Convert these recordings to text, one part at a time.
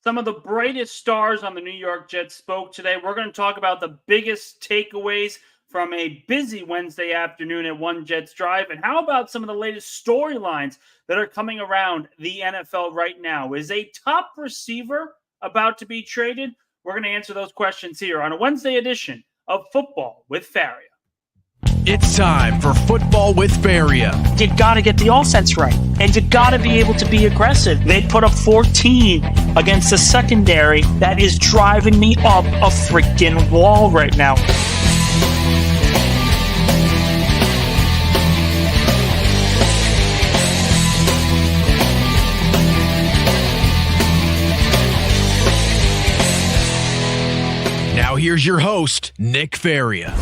Some of the brightest stars on the New York Jets spoke today. We're going to talk about the biggest takeaways from a busy Wednesday afternoon at One Jets Drive. And how about some of the latest storylines that are coming around the NFL right now? Is a top receiver about to be traded? We're going to answer those questions here on a Wednesday edition of Football with Faria. It's time for Football with Faria. You got to get the offense right, and you got to be able to be aggressive. They put up 14 against the secondary. That is driving me up a freaking wall right now. Now here's your host, Nick Faria.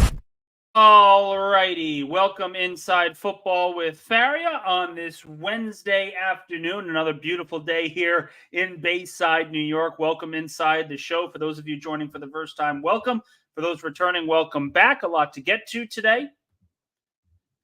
All righty, welcome inside Football with Faria on this Wednesday afternoon. Another beautiful day here in Bayside, New York. Welcome inside the show. For those of you joining for the first time, welcome. For those returning, welcome back. A lot to get to today.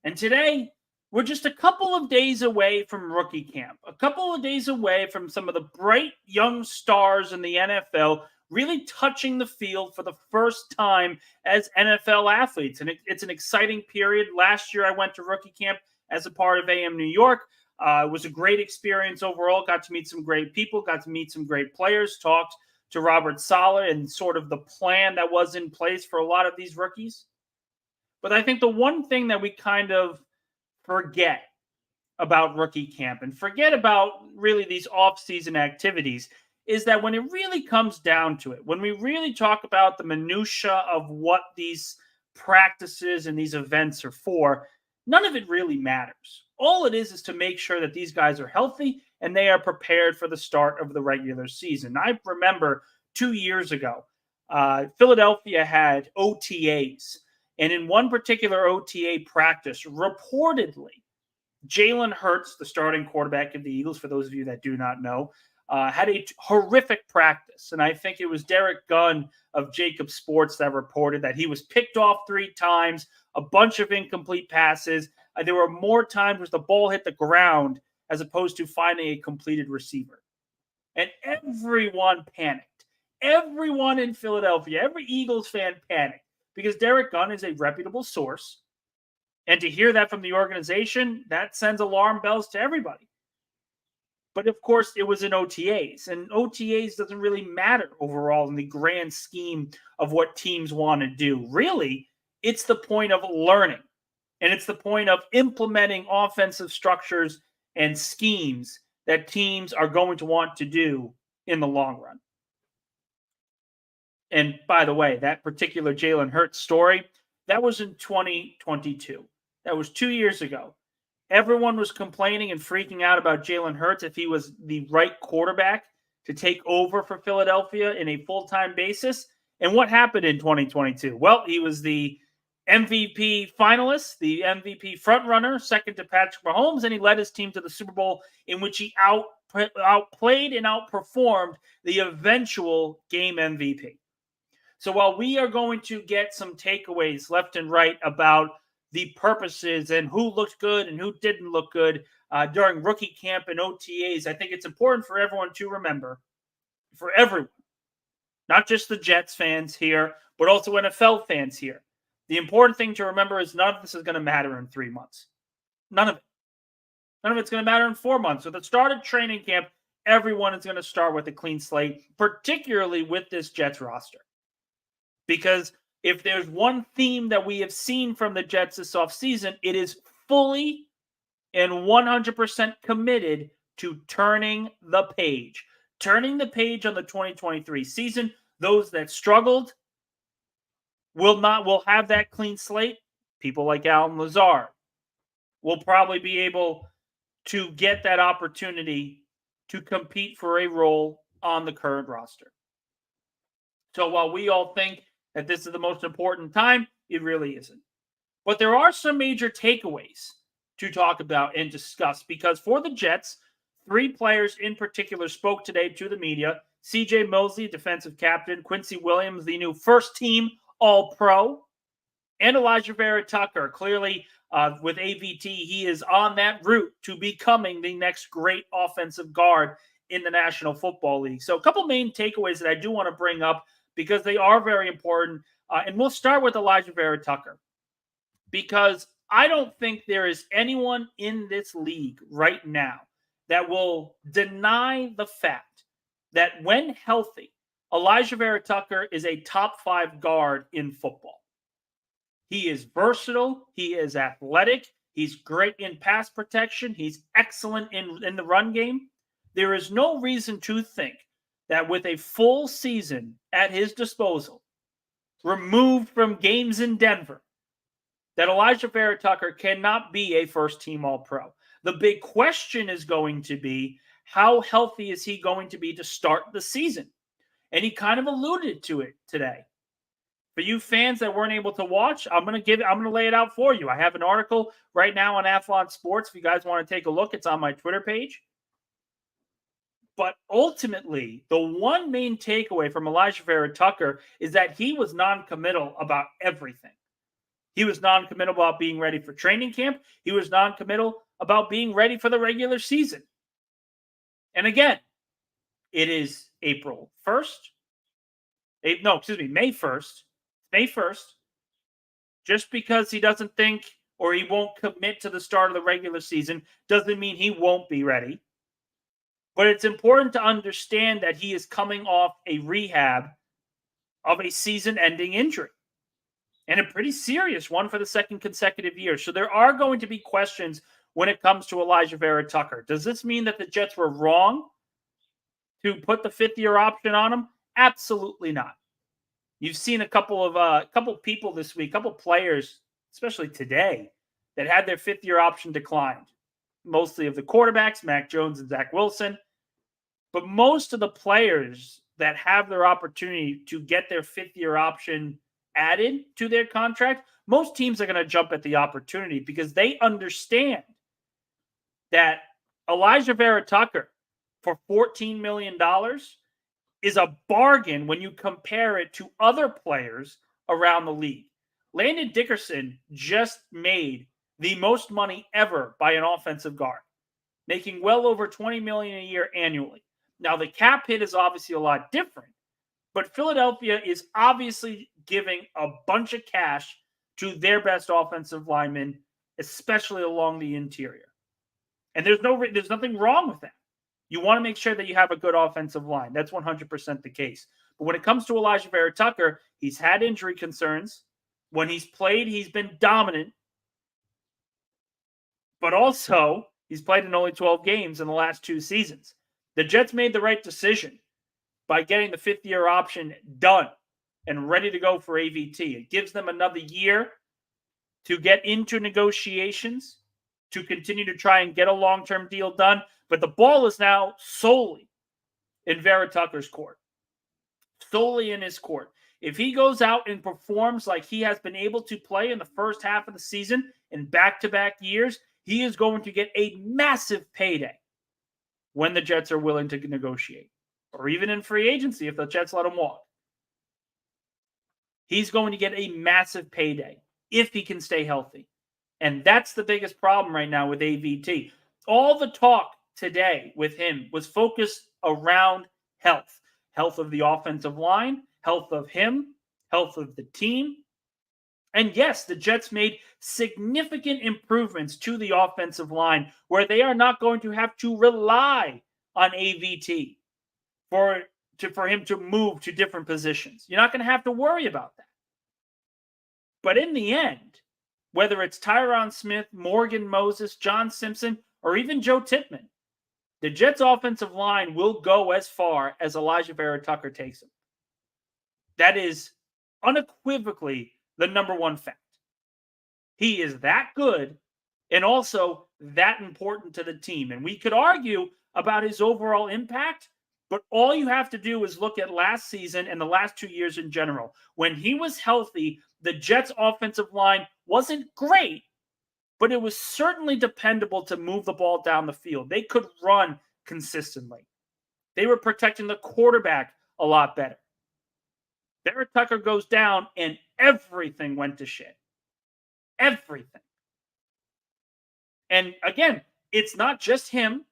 And today, we're just a couple of days away from rookie camp. A couple of days away from some of the bright young stars in the NFL really touching the field for the first time as NFL athletes. And it's an exciting period. Last year, I went to rookie camp as a part of AM New York. It was a great experience overall. Got to meet some great people, got to meet some great players, talked to Robert Saleh and sort of the plan that was in place for a lot of these rookies. But I think the one thing that we kind of forget about rookie camp and forget about really these off-season activities is that when it really comes down to it, when we really talk about the minutia of what these practices and these events are for, none of it really matters. All it is to make sure that these guys are healthy and they are prepared for the start of the regular season. I remember 2 years ago, Philadelphia had OTAs. And in one particular OTA practice, reportedly, Jalen Hurts, the starting quarterback of the Eagles, for those of you that do not know, had a horrific practice. And I think it was Derek Gunn of Jacob Sports that reported that he was picked off 3 times, a bunch of incomplete passes. There were more times where the ball hit the ground as opposed to finding a completed receiver. And everyone panicked. Everyone in Philadelphia, every Eagles fan panicked because Derek Gunn is a reputable source. And to hear that from the organization, that sends alarm bells to everybody. But of course, it was in OTAs, and OTAs doesn't really matter overall in the grand scheme of what teams want to do. Really, it's the point of learning, and it's the point of implementing offensive structures and schemes that teams are going to want to do in the long run. And by the way, that particular Jalen Hurts story, that was in 2022. That was 2 years ago. Everyone was complaining and freaking out about Jalen Hurts if he was the right quarterback to take over for Philadelphia in a full-time basis. And what happened in 2022? Well, he was the MVP finalist, the MVP frontrunner, second to Patrick Mahomes, and he led his team to the Super Bowl in which he outplayed and outperformed the eventual game MVP. So while we are going to get some takeaways left and right about the purposes and who looked good and who didn't look good during rookie camp and OTAs, I think it's important for everyone to remember, for everyone, not just the Jets fans here, but also NFL fans here. The important thing to remember is none of this is going to matter in 3 months. None of it. None of it's going to matter in 4 months. With the start of training camp, everyone is going to start with a clean slate, particularly with this Jets roster. Because if there's one theme that we have seen from the Jets this offseason, it is fully and 100% committed to turning the page. Turning the page on the 2023 season. Those that struggled will have that clean slate. People like Allen Lazard will probably be able to get that opportunity to compete for a role on the current roster. So while we all think that this is the most important time, it really isn't. But there are some major takeaways to talk about and discuss because for the Jets, 3 players in particular spoke today to the media. C.J. Mosley, defensive captain, Quincy Williams, the new first-team All-Pro, and Elijah Vera-Tucker. Clearly, with AVT, he is on that route to becoming the next great offensive guard in the National Football League. So a couple main takeaways that I do want to bring up because they are very important. And we'll start with Elijah Vera Tucker, because I don't think there is anyone in this league right now that will deny the fact that when healthy, Elijah Vera Tucker is a top 5 guard in football. He is versatile. He is athletic. He's great in pass protection. He's excellent in the run game. There is no reason to think that with a full season at his disposal, removed from games in Denver, that Elijah Vera Tucker cannot be a first-team All-Pro. The big question is going to be, how healthy is he going to be to start the season? And he kind of alluded to it today. For you fans that weren't able to watch, I'm going to lay it out for you. I have an article right now on Athlon Sports. If you guys want to take a look, it's on my Twitter page. But ultimately, the one main takeaway from Elijah Vera Tucker is that he was non-committal about everything. He was non-committal about being ready for training camp. He was non-committal about being ready for the regular season. And again, it is April 1st. May 1st. May 1st. Just because he doesn't think or he won't commit to the start of the regular season doesn't mean he won't be ready. But it's important to understand that he is coming off a rehab of a season-ending injury, and a pretty serious one for the second consecutive year. So there are going to be questions when it comes to Elijah Vera Tucker. Does this mean that the Jets were wrong to put the fifth-year option on him? Absolutely not. You've seen a couple people this week, a couple players, especially today, that had their fifth-year option declined. Mostly of the quarterbacks, Mac Jones and Zach Wilson. But most of the players that have their opportunity to get their fifth-year option added to their contract, most teams are going to jump at the opportunity because they understand that Elijah Vera Tucker for $14 million is a bargain when you compare it to other players around the league. Landon Dickerson just made the most money ever by an offensive guard, making well over $20 million a year annually. Now, the cap hit is obviously a lot different, but Philadelphia is obviously giving a bunch of cash to their best offensive linemen, especially along the interior. And there's nothing wrong with that. You want to make sure that you have a good offensive line. That's 100% the case. But when it comes to Elijah Vera Tucker, he's had injury concerns. When he's played, he's been dominant. But also, he's played in only 12 games in the last 2 seasons. The Jets made the right decision by getting the fifth-year option done and ready to go for AVT. It gives them another year to get into negotiations, to continue to try and get a long-term deal done. But the ball is now solely in Vera Tucker's court. Solely in his court. If he goes out and performs like he has been able to play in the first half of the season in back-to-back years, he is going to get a massive payday when the Jets are willing to negotiate. Or even in free agency if the Jets let him walk. He's going to get a massive payday if he can stay healthy. And that's the biggest problem right now with AVT. All the talk today with him was focused around health. Health of the offensive line, health of him, health of the team. And yes, the Jets made significant improvements to the offensive line where they are not going to have to rely on AVT for him to move to different positions. You're not going to have to worry about that. But in the end, whether it's Tyron Smith, Morgan Moses, John Simpson, or even Joe Tippmann, the Jets' offensive line will go as far as Elijah Vera Tucker takes them. That is unequivocally the number one fact. He is that good and also that important to the team. And we could argue about his overall impact, but all you have to do is look at last season and the last 2 years in general. When he was healthy, the Jets' offensive line wasn't great, but it was certainly dependable to move the ball down the field. They could run consistently. They were protecting the quarterback a lot better. Vera Tucker goes down and everything went to shit. Everything. And again, it's not just him.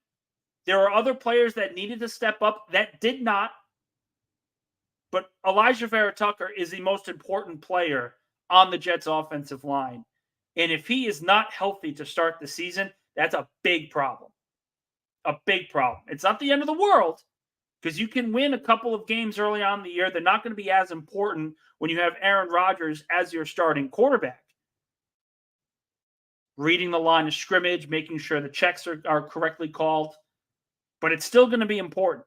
There are other players that needed to step up that did not. But Elijah Vera-Tucker is the most important player on the Jets offensive line. And if he is not healthy to start the season, that's a big problem. A big problem. It's not the end of the world because you can win a couple of games early on in the year. They're not going to be as important when you have Aaron Rodgers as your starting quarterback. Reading the line of scrimmage, making sure the checks are correctly called. But it's still going to be important.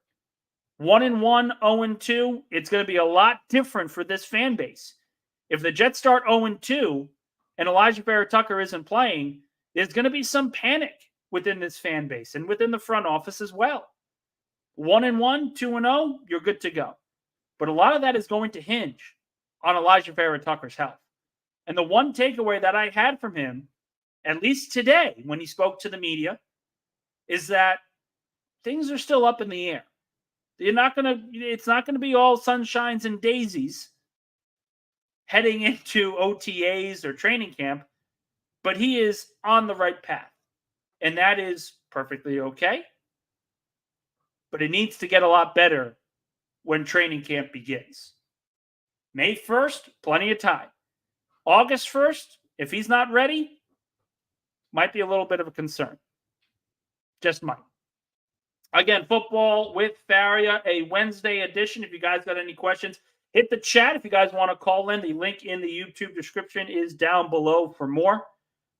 1-1, 0-2, it's going to be a lot different for this fan base. If the Jets start 0-2 and Elijah Vera-Tucker isn't playing, there's going to be some panic within this fan base and within the front office as well. 1-1, 2-0, you're good to go. But a lot of that is going to hinge on Elijah Vera-Tucker's health. And the one takeaway that I had from him, at least today when he spoke to the media, is that things are still up in the air. It's not gonna be all sunshines and daisies heading into OTAs or training camp, but he is on the right path. And that is perfectly okay. But it needs to get a lot better when training camp begins. May 1st, plenty of time. August 1st, if he's not ready, might be a little bit of a concern. Just might. Again, football with Faria, a Wednesday edition. If you guys got any questions, hit the chat. If you guys want to call in, the link in the YouTube description is down below for more.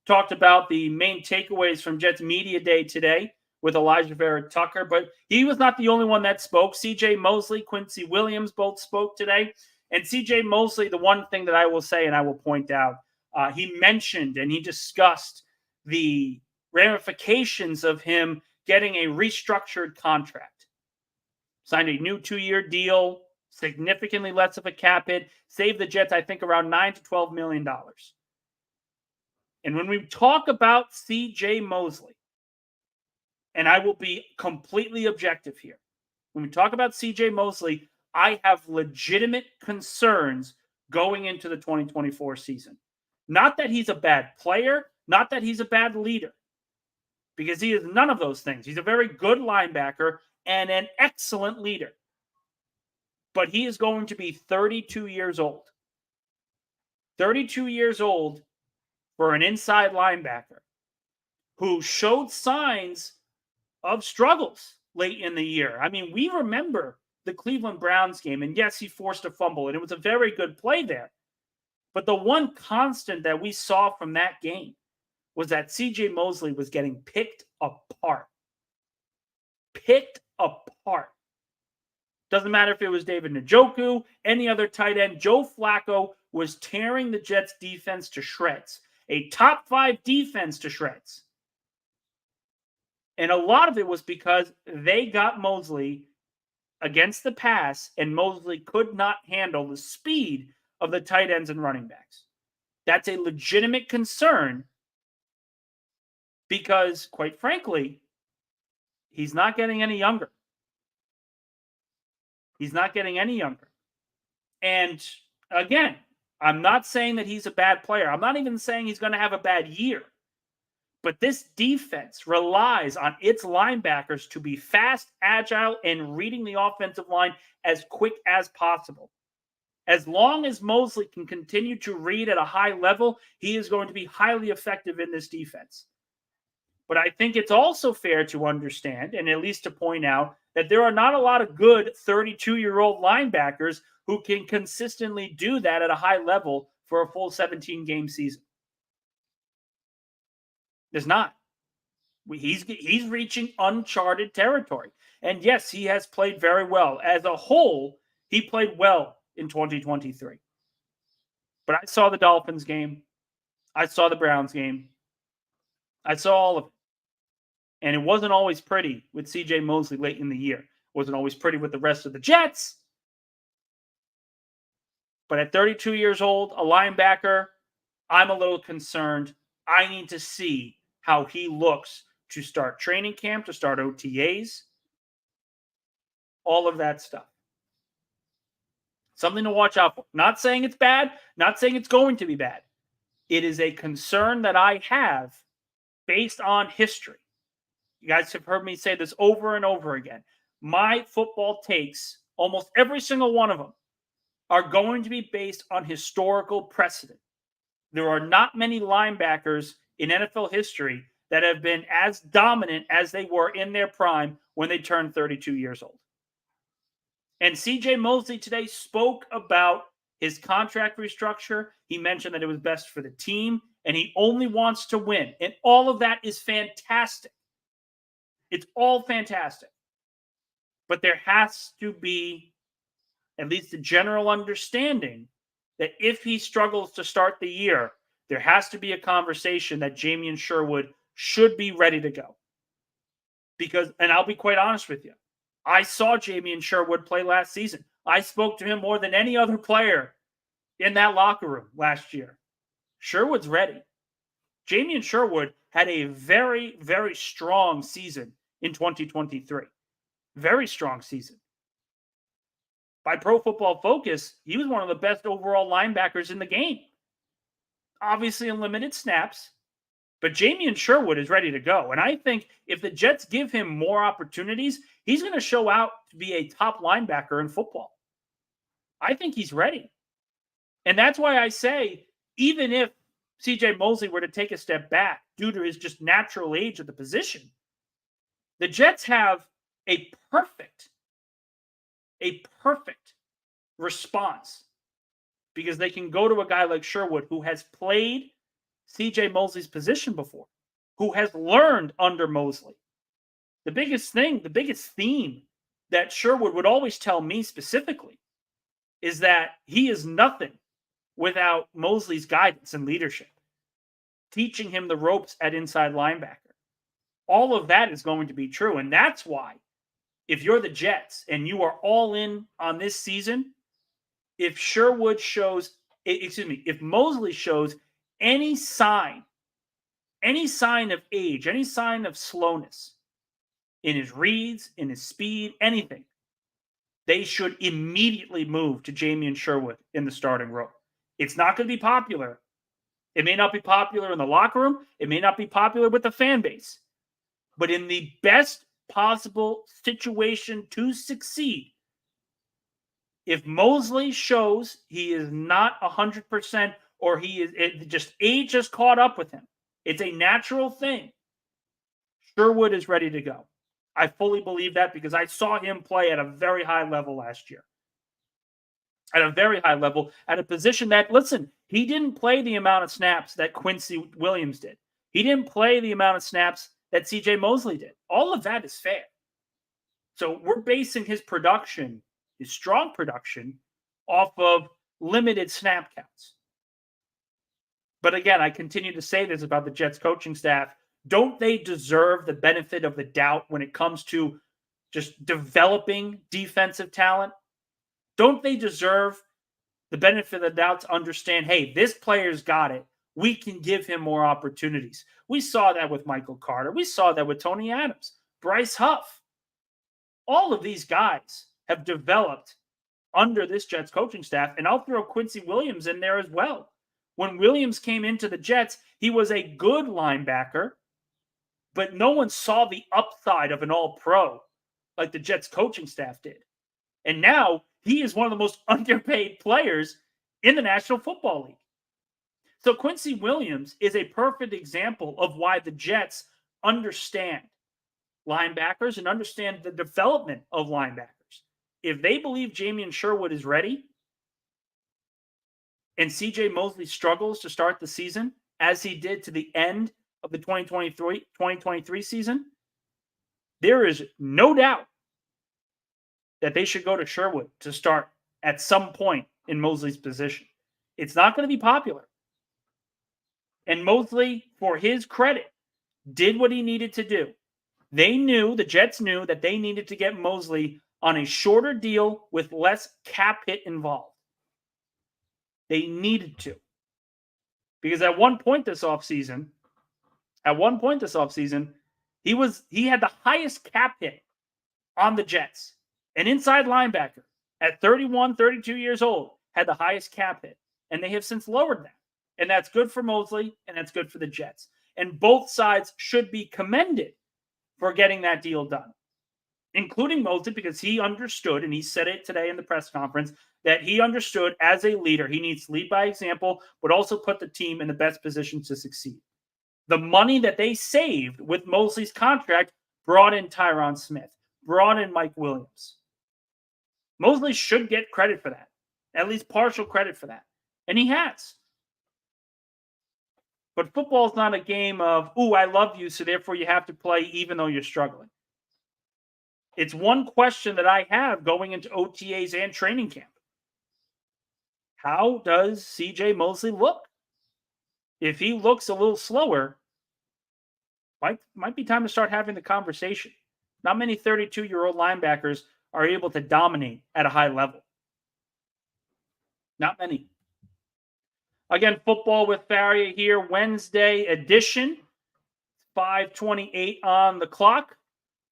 Talked about the main takeaways from Jets Media Day today with Elijah Vera-Tucker, but he was not the only one that spoke. C.J. Mosley, Quincy Williams both spoke today. And C.J. Mosley, the one thing that I will say and I will point out, he mentioned and he discussed the ramifications of him getting a restructured contract. Signed a new 2-year deal, significantly less of a cap hit, saved the Jets, I think, around $9 to $12 million. And when we talk about C.J. Mosley, and I will be completely objective here, when we talk about C.J. Mosley, I have legitimate concerns going into the 2024 season. Not that he's a bad player, not that he's a bad leader, because he is none of those things. He's a very good linebacker and an excellent leader. But he is going to be 32 years old. 32 years old for an inside linebacker who showed signs of struggles late in the year. I mean, we remember the Cleveland Browns game, and yes, he forced a fumble, and it was a very good play there. But the one constant that we saw from that game was that C.J. Mosley was getting picked apart. Picked apart. Doesn't matter if it was David Njoku, any other tight end. Joe Flacco was tearing the Jets defense to shreds. A top 5 defense to shreds. And a lot of it was because they got Mosley against the pass, and Mosley could not handle the speed of the tight ends and running backs. That's a legitimate concern because, quite frankly, he's not getting any younger. He's not getting any younger. And again, I'm not saying that he's a bad player. I'm not even saying he's going to have a bad year. But this defense relies on its linebackers to be fast, agile, and reading the offensive line as quick as possible. As long as Mosley can continue to read at a high level, he is going to be highly effective in this defense. But I think it's also fair to understand, and at least to point out, that there are not a lot of good 32-year-old linebackers who can consistently do that at a high level for a full 17-game season. There's not. He's reaching uncharted territory. And yes, he has played very well. As a whole, he played well in 2023. But I saw the Dolphins game. I saw the Browns game. I saw all of it. And it wasn't always pretty with C.J. Mosley late in the year. It wasn't always pretty with the rest of the Jets. But at 32 years old, a linebacker, I'm a little concerned. I need to see how he looks to start training camp, to start OTAs, all of that stuff. Something to watch out for. Not saying it's bad, not saying it's going to be bad. It is a concern that I have based on history. You guys have heard me say this over and over again. My football takes, almost every single one of them, are going to be based on historical precedent. There are not many linebackers in NFL history that have been as dominant as they were in their prime when they turned 32 years old. And CJ Mosley today spoke about his contract restructure. He mentioned that it was best for the team and he only wants to win. And all of that is fantastic. It's all fantastic. But there has to be at least a general understanding that if he struggles to start the year, there has to be a conversation that Jamien Sherwood should be ready to go. Because, and I'll be quite honest with you, I saw Jamien Sherwood play last season. I spoke to him more than any other player in that locker room last year. Sherwood's ready. Jamien Sherwood had a very, very strong season in 2023. Very strong season. By Pro Football Focus, he was one of the best overall linebackers in the game. Obviously in limited snaps, but Jamien Sherwood is ready to go. And I think if the Jets give him more opportunities, he's going to show out to be a top linebacker in football. I think he's ready. And that's why I say, even if CJ Mosley were to take a step back due to his just natural age of the position, the Jets have a perfect response because they can go to a guy like Sherwood who has played CJ Mosley's position before, who has learned under Mosley. The biggest theme that Sherwood would always tell me specifically is that he is nothing without Mosley's guidance and leadership, teaching him the ropes at inside linebacker. All of that is going to be true. And that's why, if you're the Jets and you are all in on this season, if Mosley shows any sign of age, any sign of slowness in his reads, in his speed, anything, they should immediately move to Jamien Sherwood in the starting role. It's not going to be popular. It may not be popular in the locker room. It may not be popular with the fan base. But in the best possible situation to succeed, if Mosley shows he is not 100% or age has caught up with him, it's a natural thing, Sherwood is ready to go. I fully believe that because I saw him play at a very high level last year. At a very high level, at a position that, listen, he didn't play the amount of snaps that Quincy Williams did. He didn't play the amount of snaps that CJ Mosley did. All of that is fair. So we're basing his production, his strong production, off of limited snap counts. But again, I continue to say this about the Jets coaching staff. Don't they deserve the benefit of the doubt when it comes to just developing defensive talent? Don't they deserve the benefit of the doubt to understand, hey, this player's got it. We can give him more opportunities. We saw that with Michael Carter. We saw that with Tony Adams, Bryce Huff. All of these guys have developed under this Jets coaching staff, and I'll throw Quincy Williams in there as well. When Williams came into the Jets, he was a good linebacker, but no one saw the upside of an all-pro like the Jets coaching staff did. And now he is one of the most underpaid players in the National Football League. So Quincy Williams is a perfect example of why the Jets understand linebackers and understand the development of linebackers. If they believe Jamien Sherwood is ready and CJ Mosley struggles to start the season as he did to the end of the 2023 season, there is no doubt that they should go to Sherwood to start at some point in Mosley's position. It's not going to be popular. And Mosley, for his credit, did what he needed to do. The Jets knew that they needed to get Mosley on a shorter deal with less cap hit involved. They needed to. Because at one point this offseason, he had the highest cap hit on the Jets. An inside linebacker at 31, 32 years old had the highest cap hit. And they have since lowered that. And that's good for Mosley, and that's good for the Jets. And both sides should be commended for getting that deal done, including Mosley, because he understood, and he said it today in the press conference, that he understood as a leader, he needs to lead by example, but also put the team in the best position to succeed. The money that they saved with Mosley's contract brought in Tyron Smith, brought in Mike Williams. Mosley should get credit for that, at least partial credit for that. And he has. But football is not a game of, ooh, I love you, so therefore you have to play even though you're struggling. It's one question that I have going into OTAs and training camp. How does CJ Mosley look? If he looks a little slower, might be time to start having the conversation. Not many 32-year-old linebackers are able to dominate at a high level. Not many. Again, football with Faria here, Wednesday edition, 5:28 on the clock.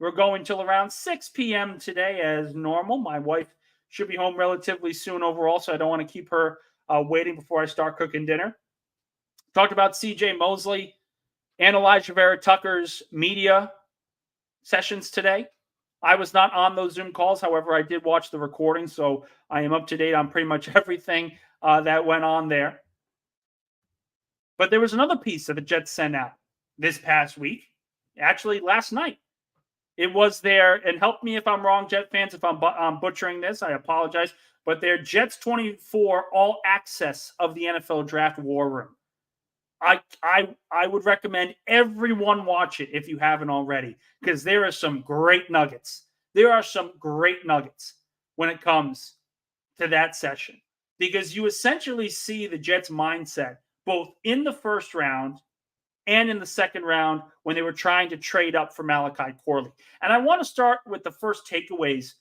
We're going till around 6 p.m. today as normal. My wife should be home relatively soon overall, so I don't want to keep her waiting before I start cooking dinner. Talked about CJ Mosley and Elijah Vera Tucker's media sessions today. I was not on those Zoom calls. However, I did watch the recording, so I am up to date on pretty much everything that went on there. But there was another piece that the Jets sent out this past week, actually last night. It was there, and help me if I'm wrong, Jet fans, if I'm butchering this, I apologize, but their Jets 24 all access of the NFL Draft War Room. I would recommend everyone watch it if you haven't already, because there are some great nuggets. There are some great nuggets when it comes to that session, because you essentially see the Jets' mindset both in the first round and in the second round when they were trying to trade up for Malachi Corley. And I want to start with the first takeaways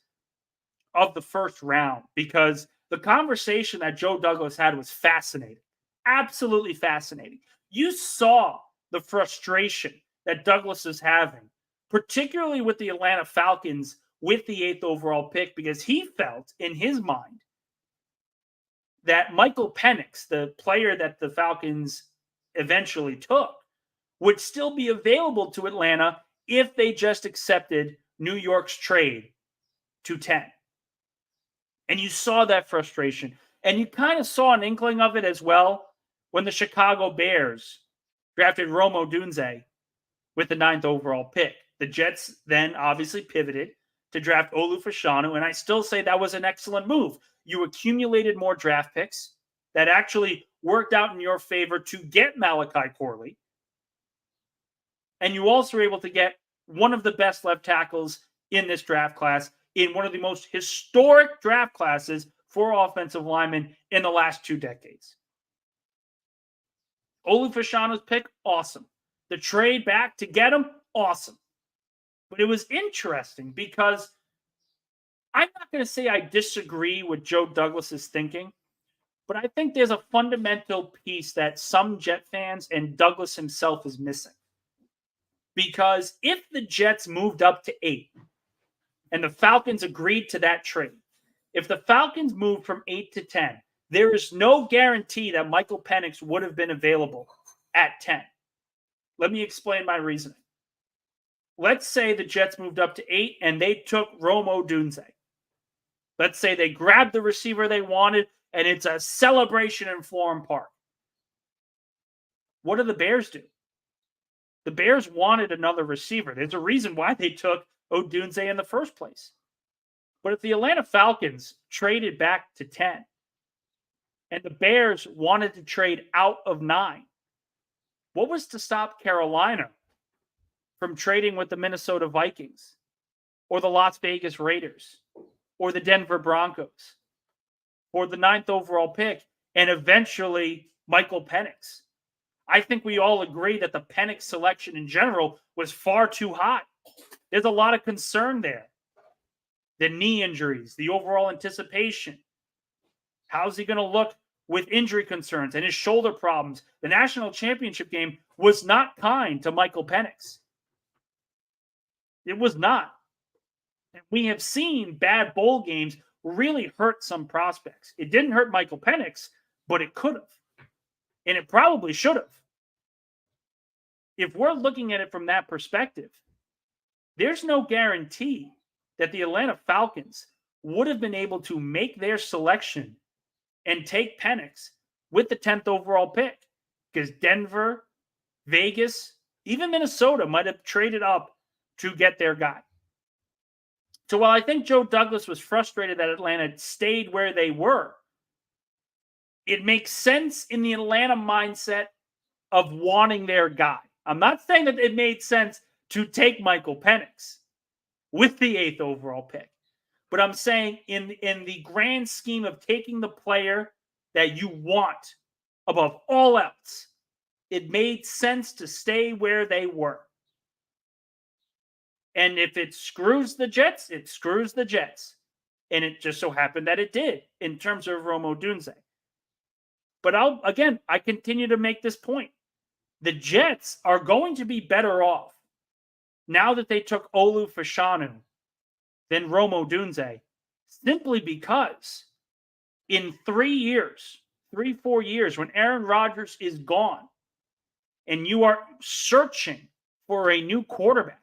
of the first round, because the conversation that Joe Douglas had was fascinating. Absolutely fascinating. You saw the frustration that Douglas is having, particularly with the Atlanta Falcons with the 8th overall pick, because he felt in his mind that Michael Penix, the player that the Falcons eventually took, would still be available to Atlanta if they just accepted New York's trade to 10. And you saw that frustration. And you kind of saw an inkling of it as well when the Chicago Bears drafted Rome Odunze with the 9th overall pick. The Jets then obviously pivoted to draft Olu Fashanu, and I still say that was an excellent move. You accumulated more draft picks that actually worked out in your favor to get Malachi Corley. And you also were able to get one of the best left tackles in this draft class, in one of the most historic draft classes for offensive linemen in the last 2 decades. Olu Fashanu's pick, awesome. The trade back to get him, awesome. But it was interesting because I'm not going to say I disagree with Joe Douglas's thinking, but I think there's a fundamental piece that some Jet fans and Douglas himself is missing. Because if the Jets moved up to 8 and the Falcons agreed to that trade, if the Falcons moved from 8 to 10, there is no guarantee that Michael Penix would have been available at 10. Let me explain my reasoning. Let's say the Jets moved up to 8 and they took Rome Odunze. Let's say they grabbed the receiver they wanted and it's a celebration in Florham Park. What do the Bears do? The Bears wanted another receiver. There's a reason why they took Odunze in the first place. But if the Atlanta Falcons traded back to 10 and the Bears wanted to trade out of 9, what was to stop Carolina from trading with the Minnesota Vikings or the Las Vegas Raiders or the Denver Broncos or the 9th overall pick and eventually Michael Penix? I think we all agree that the Penix selection in general was far too high. There's a lot of concern there. The knee injuries, the overall anticipation. How's he going to look with injury concerns and his shoulder problems? The national championship game was not kind to Michael Penix. It was not. And we have seen bad bowl games really hurt some prospects. It didn't hurt Michael Penix, but it could have. And it probably should have. If we're looking at it from that perspective, there's no guarantee that the Atlanta Falcons would have been able to make their selection and take Penix with the 10th overall pick, because Denver, Vegas, even Minnesota might have traded up to get their guy. So while I think Joe Douglas was frustrated that Atlanta stayed where they were, it makes sense in the Atlanta mindset of wanting their guy. I'm not saying that it made sense to take Michael Penix with the 8th overall pick, but I'm saying in the grand scheme of taking the player that you want above all else, it made sense to stay where they were. And if it screws the Jets, it screws the Jets. And it just so happened that it did in terms of Rome Odunze. But I continue to make this point. The Jets are going to be better off now that they took Olu Fashanu than Rome Odunze, simply because in 4 years, when Aaron Rodgers is gone and you are searching for a new quarterback,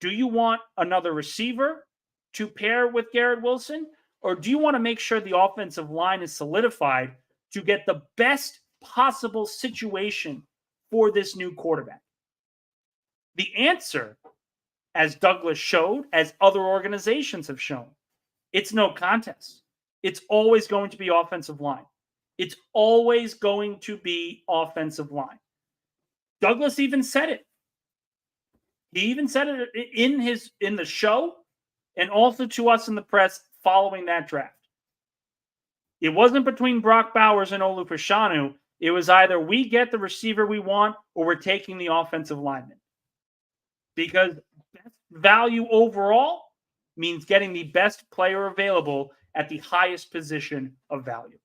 do you want another receiver to pair with Garrett Wilson? Or do you want to make sure the offensive line is solidified to get the best possible situation for this new quarterback? The answer, as Douglas showed, as other organizations have shown, it's no contest. It's always going to be offensive line. It's always going to be offensive line. Douglas even said it. He even said it in the show and also to us in the press following that draft. It wasn't between Brock Bowers and Olu Fashanu. It was either we get the receiver we want or we're taking the offensive lineman. Because best value overall means getting the best player available at the highest position of value.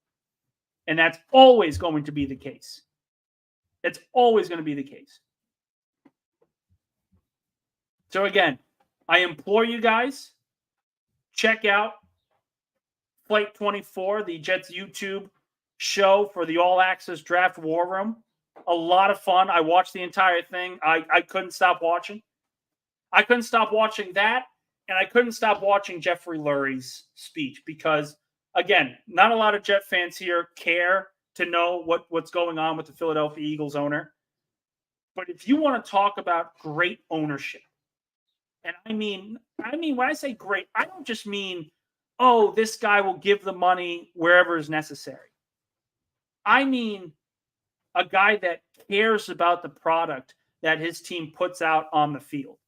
And that's always going to be the case. It's always going to be the case. So again, I implore you guys, check out Flight 24, the Jets YouTube show for the All Access Draft War Room. A lot of fun. I watched the entire thing. I couldn't stop watching. I couldn't stop watching that, and I couldn't stop watching Jeffrey Lurie's speech because, again, not a lot of Jet fans here care to know what's going on with the Philadelphia Eagles owner. But if you want to talk about great ownership, and I mean, when I say great, I don't just mean, oh, this guy will give the money wherever is necessary. I mean a guy that cares about the product that his team puts out on the field.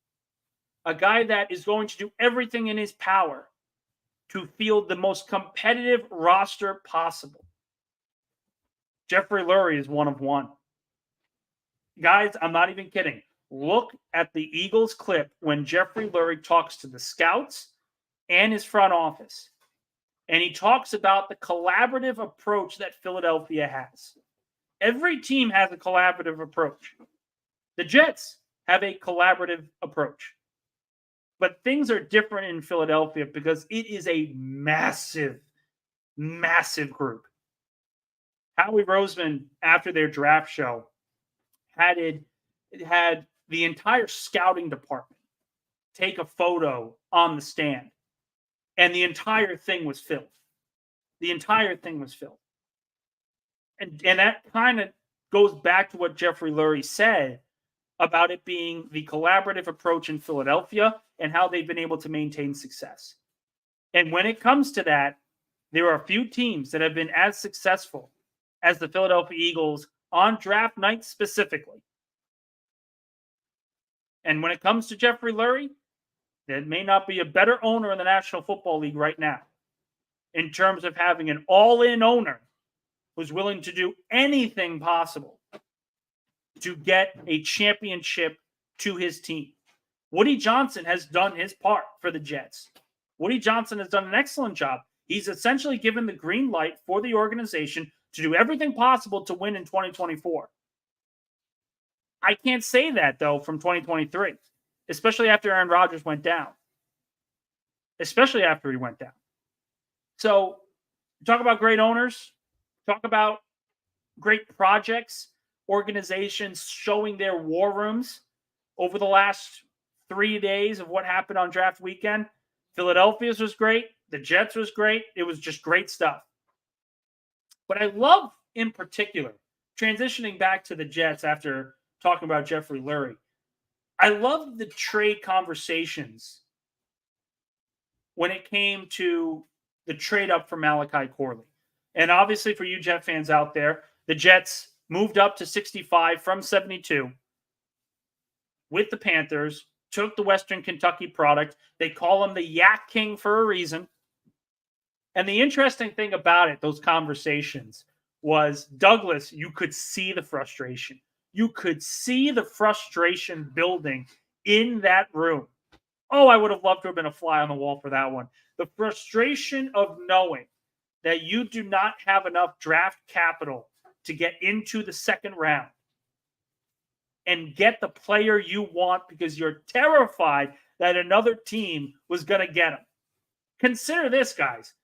A guy that is going to do everything in his power to field the most competitive roster possible. Jeffrey Lurie is one of one. Guys, I'm not even kidding. Look at the Eagles clip when Jeffrey Lurie talks to the scouts and his front office. And he talks about the collaborative approach that Philadelphia has. Every team has a collaborative approach. The Jets have a collaborative approach. But things are different in Philadelphia because it is a massive, massive group. Howie Roseman, after their draft show, had the entire scouting department take a photo on the stand. And the entire thing was filled. The entire thing was filled. And that kind of goes back to what Jeffrey Lurie said about it being the collaborative approach in Philadelphia and how they've been able to maintain success. And when it comes to that, there are a few teams that have been as successful as the Philadelphia Eagles on draft night specifically. And when it comes to Jeffrey Lurie, there may not be a better owner in the National Football League right now in terms of having an all-in owner who's willing to do anything possible to get a championship to his team. Woody Johnson has done his part for the Jets. Woody Johnson has done an excellent job. He's essentially given the green light for the organization to do everything possible to win in 2024. I can't say that, though, from 2023, especially after Aaron Rodgers went down. Especially after he went down. So, talk about great owners, talk about great projects, organizations showing their war rooms over the last 3 days of what happened on draft weekend. Philadelphia's was great. The Jets was great. It was just great stuff. But I love, in particular, transitioning back to the Jets after talking about Jeffrey Lurie, I love the trade conversations when it came to the trade up for Malachi Corley. And obviously, for you Jet fans out there, the Jets moved up to 65 from 72 with the Panthers, took the Western Kentucky product. They call him the Yak King for a reason. And the interesting thing about it, those conversations, was Douglas, you could see the frustration. You could see the frustration building in that room. Oh, I would have loved to have been a fly on the wall for that one. The frustration of knowing that you do not have enough draft capital to get into the second round and get the player you want because you're terrified that another team was going to get him. Consider this, guys.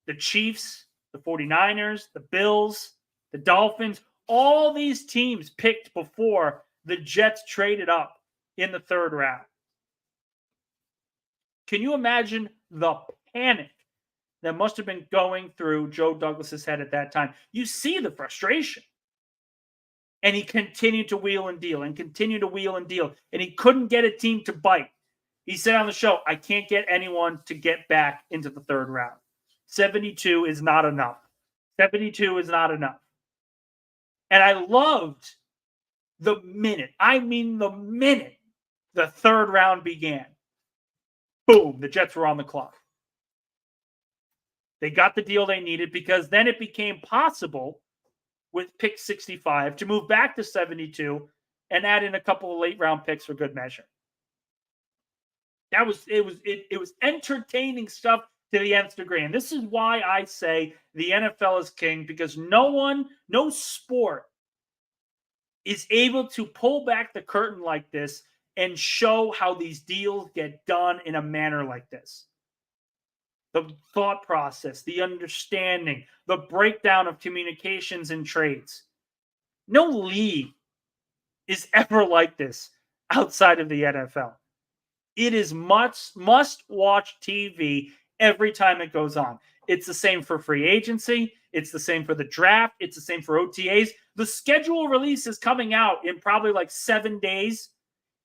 The Chiefs, the 49ers, the Bills, the Dolphins, all these teams picked before the Jets traded up in the third round. Can you imagine the panic that must have been going through Joe Douglas's head at that time? You see the frustration. And he continued to wheel and deal and continue to wheel and deal. And he couldn't get a team to bite. He said on the show, I can't get anyone to get back into the third round. 72 is not enough. 72 is not enough. And I loved the minute the third round began. Boom, the Jets were on the clock. They got the deal they needed because then it became possible with pick 65 to move back to 72 and add in a couple of late round picks for good measure. It was entertaining stuff to the nth degree. And this is why I say the NFL is king, because no sport is able to pull back the curtain like this and show how these deals get done in a manner like this. The thought process, the understanding, the breakdown of communications and trades. No league is ever like this outside of the NFL. It is must-watch TV every time it goes on. It's the same for free agency. It's the same for the draft. It's the same for OTAs. The schedule release is coming out in probably like 7 days,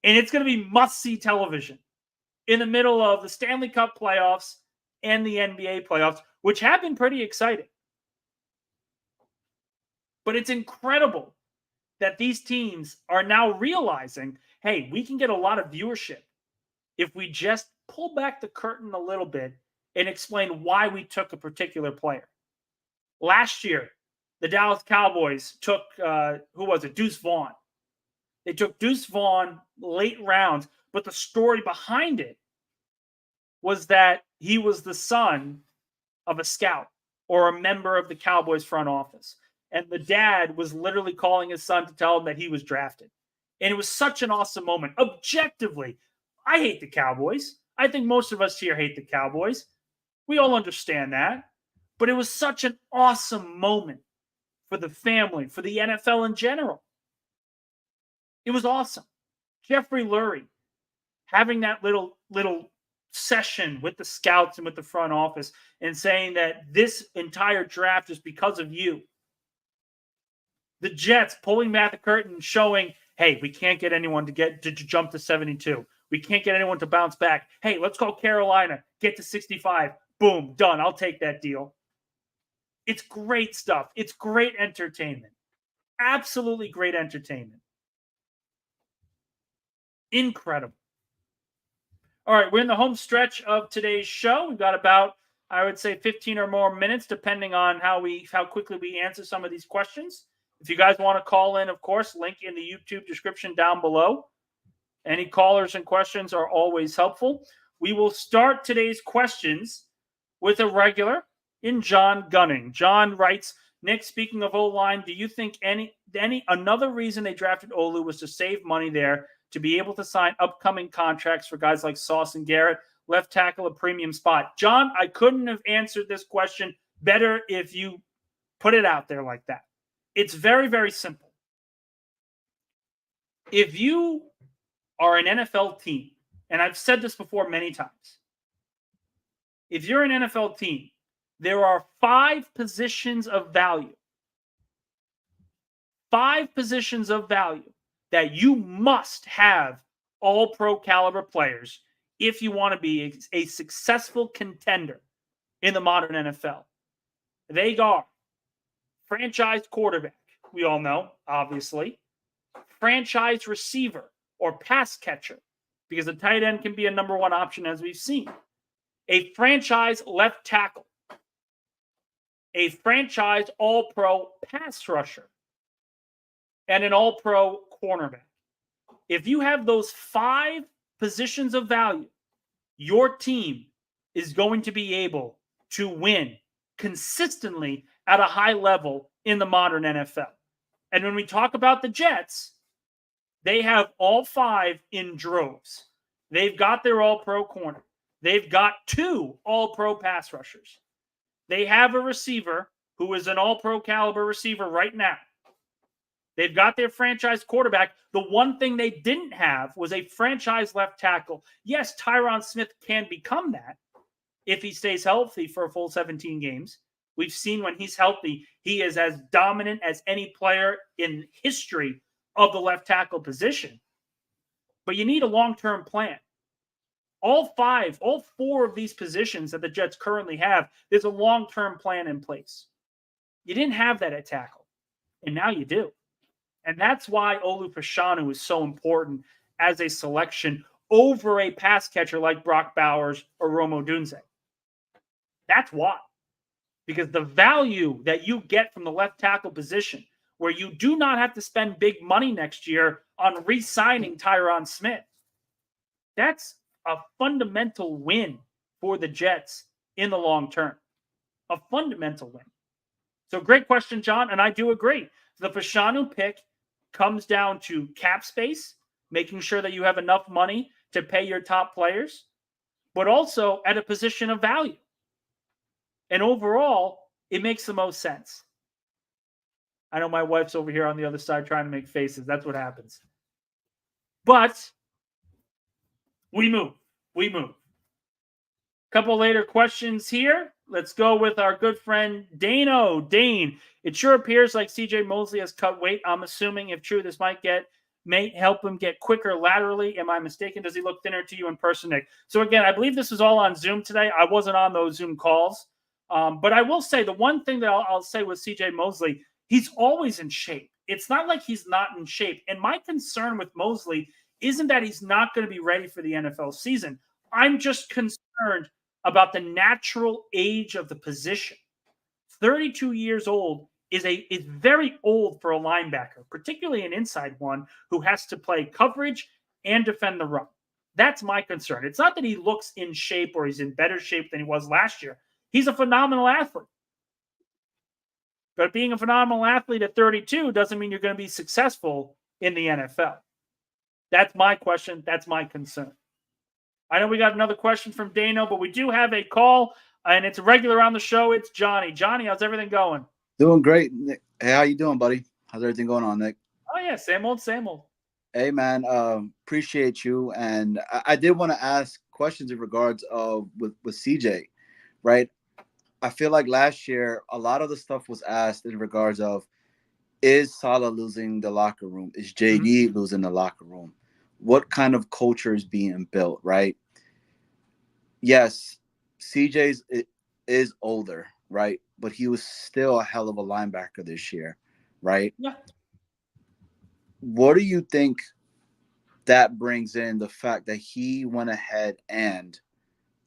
and it's going to be must-see television in the middle of the Stanley Cup playoffs and the NBA playoffs, which have been pretty exciting. But it's incredible that these teams are now realizing, hey, we can get a lot of viewership if we just pull back the curtain a little bit and explain why we took a particular player. Last year, the Dallas Cowboys took, Deuce Vaughn. They took Deuce Vaughn late rounds, but the story behind it was that he was the son of a scout or a member of the Cowboys front office. And the dad was literally calling his son to tell him that he was drafted. And it was such an awesome moment. Objectively, I hate the Cowboys. I think most of us here hate the Cowboys. We all understand that. But it was such an awesome moment for the family, for the NFL in general. It was awesome. Jeffrey Lurie having that little session with the scouts and with the front office and saying that this entire draft is because of you. The Jets pulling back the curtain, showing, hey, we can't get anyone to jump to 72. We can't get anyone to bounce back. Hey, let's call Carolina, get to 65. Boom, done. I'll take that deal. It's great stuff. It's great entertainment. Absolutely great entertainment. Incredible. All right, we're in the home stretch of today's show. We've got about, I would say, 15 or more minutes, depending on how quickly we answer some of these questions. If you guys want to call in, of course, link in the YouTube description down below. Any callers and questions are always helpful. We will start today's questions with a regular in John Gunning. John writes, Nick, speaking of O-line, do you think another reason they drafted Olu was to save money there, to be able to sign upcoming contracts for guys like Sauce and Garrett, left tackle a premium spot? John, I couldn't have answered this question better if you put it out there like that. It's very, very simple. If you are an NFL team and I've said this before many times, if you're an NFL team, there are 5 positions of value. 5 positions of value that you must have all pro caliber players if you want to be a successful contender in the modern NFL. They are franchise quarterback, we all know, obviously, franchise receiver or pass catcher, because a tight end can be a number one option as we've seen, a franchise left tackle, a franchise all-pro pass rusher, and an all-pro cornerback. If you have those 5 positions of value, your team is going to be able to win consistently at a high level in the modern NFL. And when we talk about the Jets, they have all 5 in droves. They've got their all-pro corner. They've got 2 all-pro pass rushers. They have a receiver who is an all-pro caliber receiver right now. They've got their franchise quarterback. The one thing they didn't have was a franchise left tackle. Yes, Tyron Smith can become that if he stays healthy for a full 17 games. We've seen when he's healthy, he is as dominant as any player in history of the left tackle position. But you need a long-term plan. All 4 of these positions that the Jets currently have, there's a long-term plan in place. You didn't have that at tackle, and now you do. And that's why Olu Fashanu is so important as a selection over a pass catcher like Brock Bowers or Rome Odunze. That's why. Because the value that you get from the left tackle position, where you do not have to spend big money next year on re-signing Tyron Smith, that's a fundamental win for the Jets in the long term. A fundamental win. So great question, John, and I do agree. The Fashanu pick comes down to cap space, making sure that you have enough money to pay your top players, but also at a position of value. And overall, it makes the most sense. I know my wife's over here on the other side trying to make faces. That's what happens. But we move. Couple later questions here. Let's go with our good friend Dano. Dane, it sure appears like CJ Mosley has cut weight. I'm assuming, if true, this may help him get quicker laterally. Am I mistaken? Does he look thinner to you in person, Nick? So again, I believe this was all on Zoom today. I wasn't on those Zoom calls. But I will say the one thing that I'll say with CJ Mosley, he's always in shape. It's not like he's not in shape. And my concern with Mosley isn't that he's not going to be ready for the NFL season. I'm just concerned about the natural age of the position. 32 years old is very old for a linebacker, particularly an inside one who has to play coverage and defend the run. That's my concern. It's not that he looks in shape or he's in better shape than he was last year. He's a phenomenal athlete. But being a phenomenal athlete at 32 doesn't mean you're going to be successful in the NFL. That's my question. That's my concern. I know we got another question from Dano, but we do have a call, and it's a regular on the show. It's Johnny. Johnny, how's everything going? Doing great, Nick. Hey, how you doing, buddy? How's everything going on, Nick? Oh, yeah, same old, same old. Hey, man, appreciate you. And I did want to ask questions in regards of with CJ, right? I feel like last year, a lot of the stuff was asked in regards of, is Saleh losing the locker room? Is JD losing the locker room? What kind of culture is being built, right? Yes, CJ is older, right? But he was still a hell of a linebacker this year, right? Yeah. What do you think that brings in the fact that he went ahead and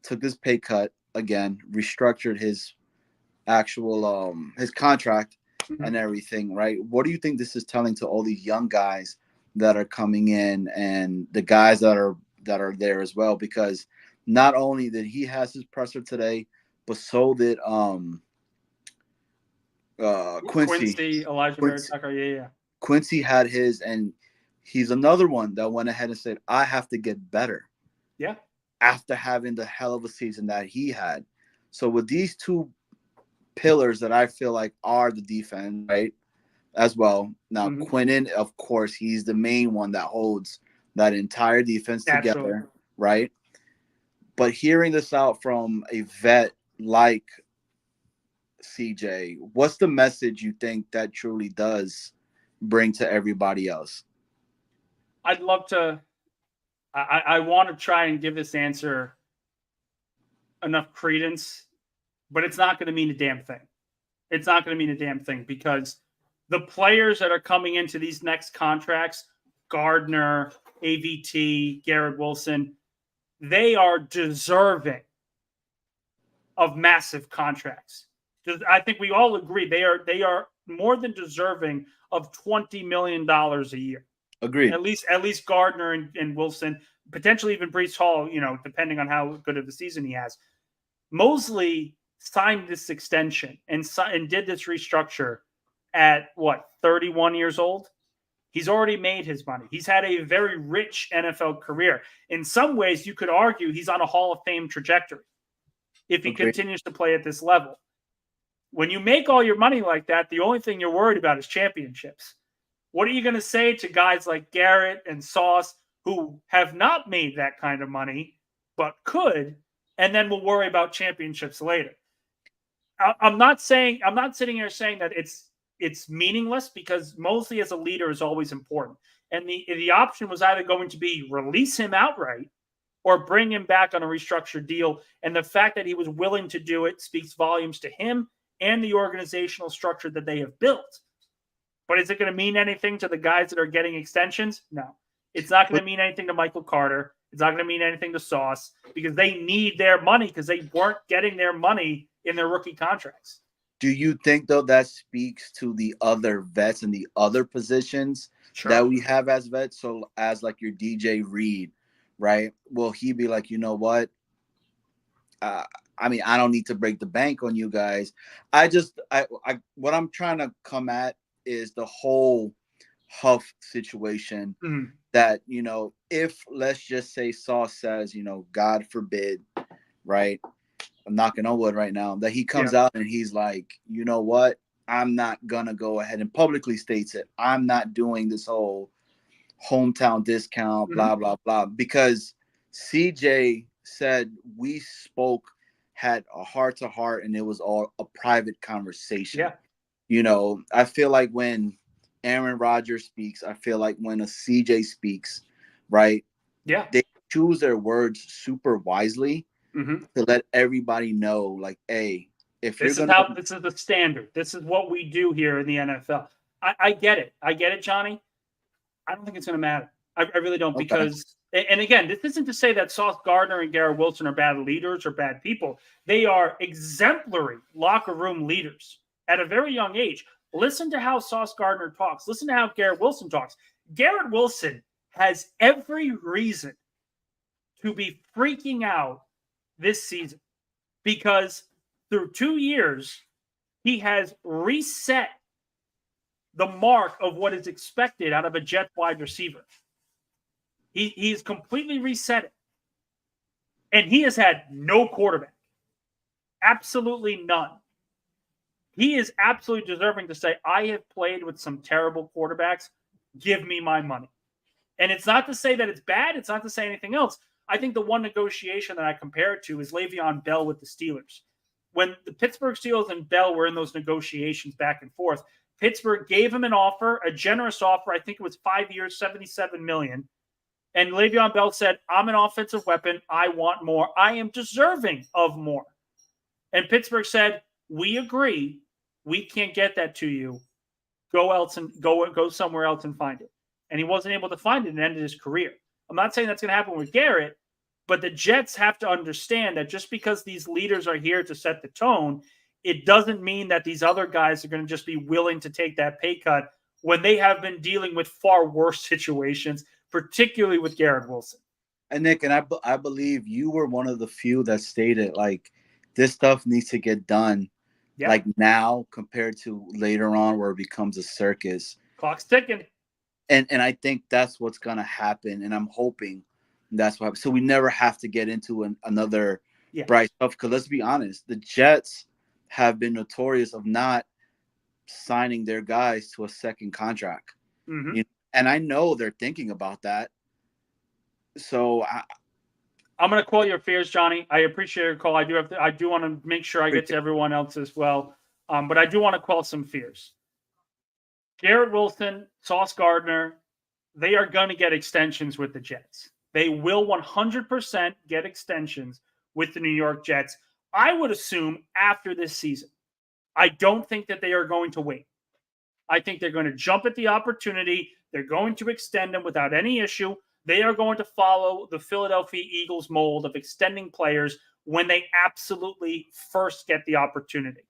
took this pay cut again, restructured his actual his contract and everything, right? What do you think this is telling to all these young guys that are coming in and the guys that are there as well? Because not only did he has his presser today, but so did Quincy, Elijah Merritt-Tucker, yeah. Quincy had his, and he's another one that went ahead and said, I have to get better. Yeah. After having the hell of a season that he had. So with these two pillars that I feel like are the defense, right, as well. Now, Quinnen, of course, he's the main one that holds that entire defense together, right? But hearing this out from a vet like CJ, what's the message you think that truly does bring to everybody else? I'd love to. I want to try and give this answer enough credence, but it's not going to mean a damn thing. It's not going to mean a damn thing because the players that are coming into these next contracts, Gardner, AVT, Garrett Wilson, they are deserving of massive contracts. I think we all agree they are more than deserving of $20 million a year. Agreed. At least Gardner and Wilson, potentially even Brees Hall, depending on how good of a season he has. Mosley signed this extension and did this restructure at 31 years old. He's already made his money. He's had a very rich NFL career. In some ways, you could argue he's on a Hall of Fame trajectory if he continues to play at this level. When you make all your money like that, the only thing you're worried about is championships. What are you going to say to guys like Garrett and Sauce who have not made that kind of money but could, and then we'll worry about championships later? I'm not sitting here saying that it's meaningless, because Mosley as a leader is always important. And the option was either going to be release him outright or bring him back on a restructured deal. And the fact that he was willing to do it speaks volumes to him and the organizational structure that they have built. But is it going to mean anything to the guys that are getting extensions? No. It's not going to mean anything to Michael Carter. It's not going to mean anything to Sauce, because they need their money because they weren't getting their money in their rookie contracts. Do you think, though, that speaks to the other vets and the other positions that we have as vets? So as like your DJ Reed, right? Will he be like, you know what? I mean, I don't need to break the bank on you guys. What I'm trying to come at is the whole Huff situation. Mm-hmm. That, if let's just say Sauce says, God forbid, right? I'm knocking on wood right now, that he comes out and he's like, you know what? I'm not going to go ahead and publicly states it. I'm not doing this whole hometown discount, blah, blah, blah. Because CJ said we spoke, had a heart-to-heart, and it was all a private conversation. Yeah. I feel like when Aaron Rodgers speaks, I feel like when a CJ speaks, right? Yeah. They choose their words super wisely to let everybody know, like, hey, if this you're gonna, this is the standard. This is what we do here in the NFL. I get it. I get it, Johnny. I don't think it's going to matter. I really don't, because, and again, this isn't to say that Sauce Gardner and Garrett Wilson are bad leaders or bad people. They are exemplary locker room leaders at a very young age. Listen to how Sauce Gardner talks. Listen to how Garrett Wilson talks. Garrett Wilson has every reason to be freaking out this season, because through 2 years, he has reset the mark of what is expected out of a Jets wide receiver. He's completely reset it. And he has had no quarterback. Absolutely none. He is absolutely deserving to say, I have played with some terrible quarterbacks. Give me my money. And it's not to say that it's bad. It's not to say anything else. I think the one negotiation that I compare it to is Le'Veon Bell with the Steelers. When the Pittsburgh Steelers and Bell were in those negotiations back and forth, Pittsburgh gave him an offer, a generous offer. I think it was 5 years, $77 million. And Le'Veon Bell said, I'm an offensive weapon. I want more. I am deserving of more. And Pittsburgh said, we agree. We can't get that to you. Go somewhere else and find it. And he wasn't able to find it and ended his career. I'm not saying that's going to happen with Garrett, but the Jets have to understand that just because these leaders are here to set the tone, it doesn't mean that these other guys are going to just be willing to take that pay cut when they have been dealing with far worse situations, particularly with Garrett Wilson. And Nick, and I believe you were one of the few that stated, like, this stuff needs to get done, like now compared to later on where it becomes a circus. Clock's ticking. And I think that's what's going to happen, and I'm hoping that's what happens. So we never have to get into another bright stuff, because let's be honest, the Jets have been notorious of not signing their guys to a second contract. And I know they're thinking about that. So I'm going to quote your fears, Johnny. I appreciate your call. I do want to make sure I get to everyone else as well. But I do want to quell some fears. Garrett Wilson, Sauce Gardner, they are going to get extensions with the Jets. They will 100% get extensions with the New York Jets. I would assume after this season. I don't think that they are going to wait. I think they're going to jump at the opportunity. They're going to extend them without any issue. They are going to follow the Philadelphia Eagles mold of extending players when they absolutely first get the opportunity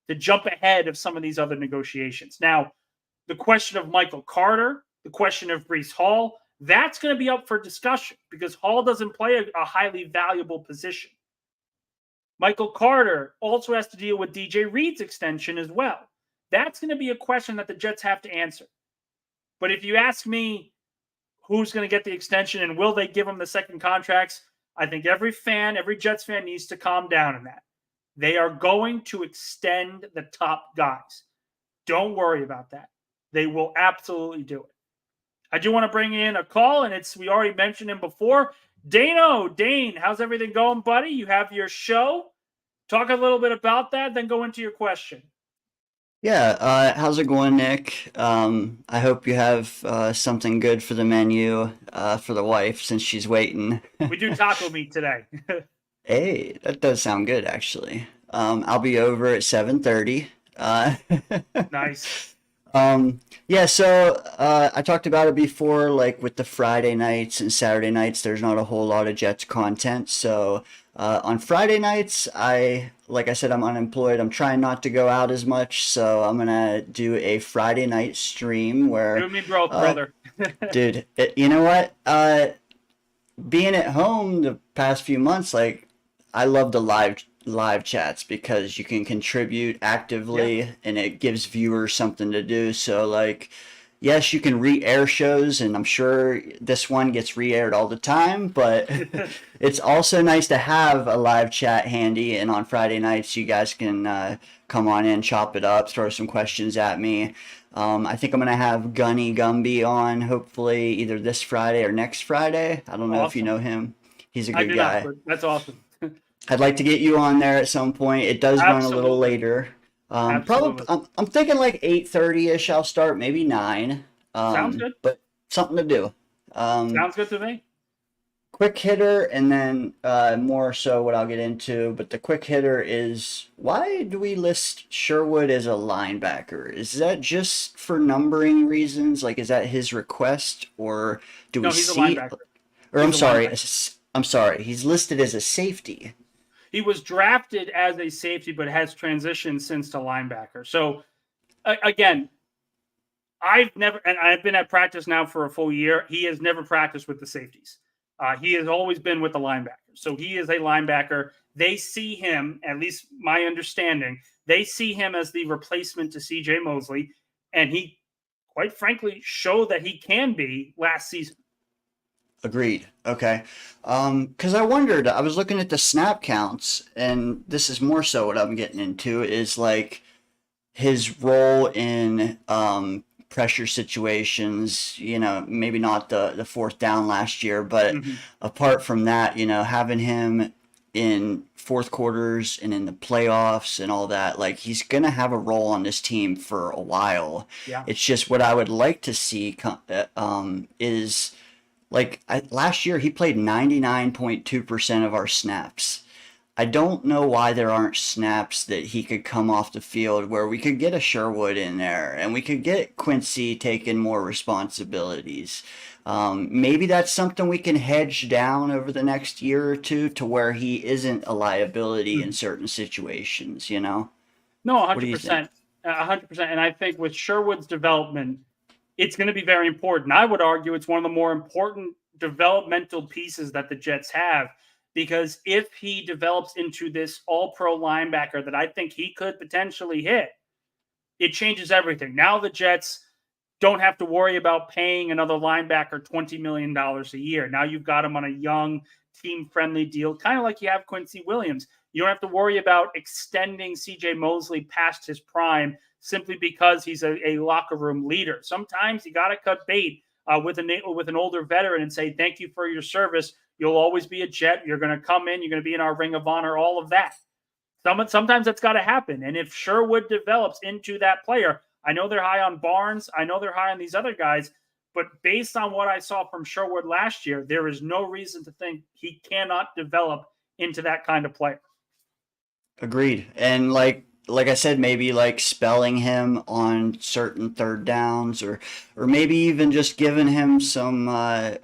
to jump ahead of some of these other negotiations. Now, the question of Michael Carter, the question of Breece Hall, that's going to be up for discussion because Hall doesn't play a highly valuable position. Michael Carter also has to deal with DJ Reed's extension as well. That's going to be a question that the Jets have to answer. But if you ask me who's going to get the extension and will they give him the second contracts, I think every Jets fan needs to calm down in that. They are going to extend the top guys. Don't worry about that. They will absolutely do it. I do want to bring in a call, and we already mentioned him before. Dane, how's everything going, buddy? You have your show. Talk a little bit about that, then go into your question. Yeah, how's it going, Nick? I hope you have something good for the menu for the wife since she's waiting. We do taco meat today. Hey, that does sound good, actually. I'll be over at 7:30. Nice. Yeah, so I talked about it before, like with the Friday nights and Saturday nights, there's not a whole lot of Jets content. So on Friday nights, like I said, I'm unemployed. I'm trying not to go out as much, so I'm gonna do a Friday night stream where You and me both, brother. dude, you know what? Being at home the past few months, like I love the live chats because you can contribute actively and it gives viewers something to do. So like, yes, you can re-air shows, and I'm sure this one gets re-aired all the time, but it's also nice to have a live chat handy, and on Friday nights you guys can come on in, chop it up, throw some questions at me. I think I'm going to have Gunny Gumby on hopefully either this Friday or next Friday. I don't know if you know him. He's a good guy. That's awesome. I'd like to get you on there at some point. It does run a little later. Probably, I'm thinking like 8:30ish. I'll start maybe 9. Sounds good. But something to do. Sounds good to me. Quick hitter, and then more so what I'll get into. But the quick hitter is, why do we list Sherwood as a linebacker? Is that just for numbering reasons? Like, is that his request, or do we he's see? A linebacker. Or I'm sorry. He's listed as a safety. He was drafted as a safety, but has transitioned since to linebacker. So, again, I've been at practice now for a full year. He has never practiced with the safeties. He has always been with the linebacker. So he is a linebacker. They see him, at least my understanding, they see him as the replacement to CJ Mosley. And he, quite frankly, showed that he can be last season. Agreed. Okay. Because I wondered, I was looking at the snap counts, and this is more so what I'm getting into, is like his role in pressure situations, maybe not the fourth down last year, but apart from that, having him in fourth quarters and in the playoffs and all that, like he's going to have a role on this team for a while. Yeah. It's just what I would like to see is... Like last year, he played 99.2% of our snaps. I don't know why there aren't snaps that he could come off the field where we could get a Sherwood in there and we could get Quincy taking more responsibilities. Maybe that's something we can hedge down over the next year or two to where he isn't a liability in certain situations, No, 100%. 100%. And I think with Sherwood's development, it's going to be very important. I would argue it's one of the more important developmental pieces that the Jets have, because if he develops into this all-pro linebacker that I think he could potentially hit, it changes everything. Now the Jets don't have to worry about paying another linebacker $20 million a year. Now you've got him on a young, team-friendly deal, kind of like you have Quincy Williams. You don't have to worry about extending CJ Mosley past his prime simply because he's a locker room leader. Sometimes you got to cut bait with an older veteran and say, thank you for your service. You'll always be a Jet. You're going to come in. You're going to be in our Ring of Honor, all of that. Sometimes that's got to happen. And if Sherwood develops into that player, I know they're high on Barnes. I know they're high on these other guys. But based on what I saw from Sherwood last year, there is no reason to think he cannot develop into that kind of player. Agreed. And like I said, maybe like spelling him on certain third downs, or maybe even just giving him some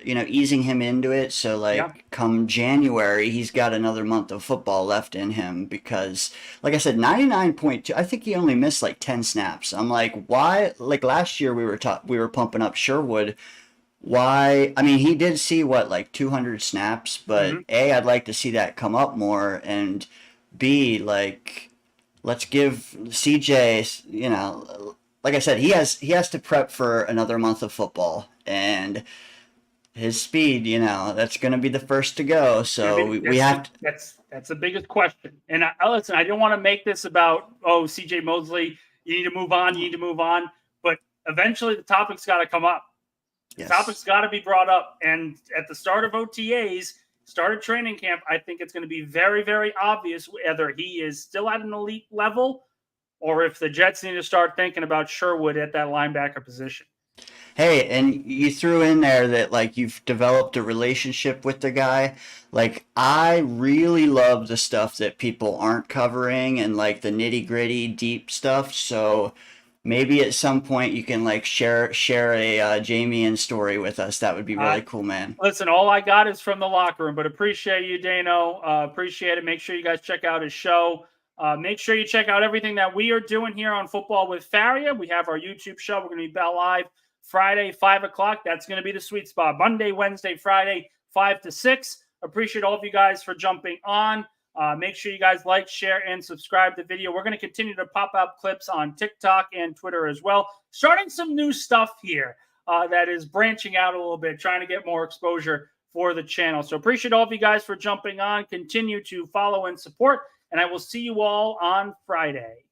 easing him into it, so come January he's got another month of football left in him, because like I said, 99.2, I think he only missed like 10 snaps. I'm like, why? Like last year we were pumping up Sherwood. Why? I mean, he did see like 200 snaps, but A, I'd like to see that come up more, and B, like, let's give CJ, like I said, he has to prep for another month of football, and his speed, that's going to be the first to go. So we have to. That's the biggest question. And listen, I don't want to make this about, CJ Mosley, you need to move on. But eventually the topic's got to come up. Yes. The topic's got to be brought up. And at the start of OTAs, started training camp, I think it's going to be very, very obvious whether he is still at an elite level or if the Jets need to start thinking about Sherwood at that linebacker position. Hey, and you threw in there that like you've developed a relationship with the guy. Like, I really love the stuff that people aren't covering and like the nitty-gritty deep stuff. So maybe at some point you can like share a Jamie story with us. That would be really cool, man. Listen, all I got is from the locker room, but appreciate you, Dano. Appreciate it. Make sure you guys check out his show. Make sure you check out everything that we are doing here on Football with Faria. We have our YouTube show. We're going to be live Friday, 5 o'clock. That's going to be the sweet spot. Monday, Wednesday, Friday, 5 to 6. Appreciate all of you guys for jumping on. Make sure you guys like, share, and subscribe to the video. We're going to continue to pop up clips on TikTok and Twitter as well. Starting some new stuff here that is branching out a little bit, trying to get more exposure for the channel. So appreciate all of you guys for jumping on. Continue to follow and support, and I will see you all on Friday.